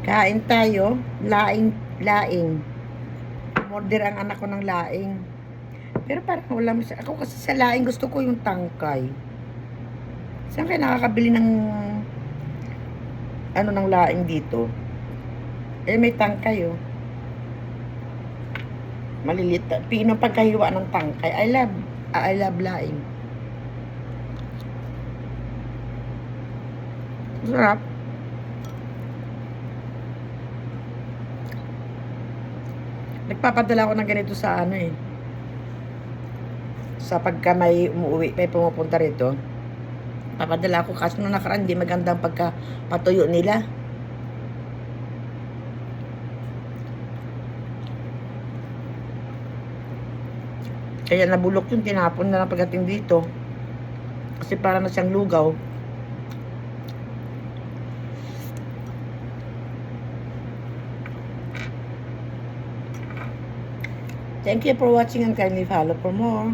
Kain tayo. Laing, laing. Order ang anak ko ng laing. Pero parang wala mo siya. Ako kasi sa laing gusto ko yung tangkay. Saan kayo nakakabili ng ano ng laing dito? Eh may tangkay oh. Malilit. Pino pagkahiwa ng tangkay. I love laing. Sarap. Nagpapadala ako ng ganito sa ano eh. Sa pagka may umuwi, may pumupunta rito. Papadala ako kaso nung nakaraan, hindi magandang pagkapatuyo nila. Kaya nabulok yung tinapon na lang pagdating dito. Kasi para na siyang lugaw. Thank you for watching and kindly follow for more.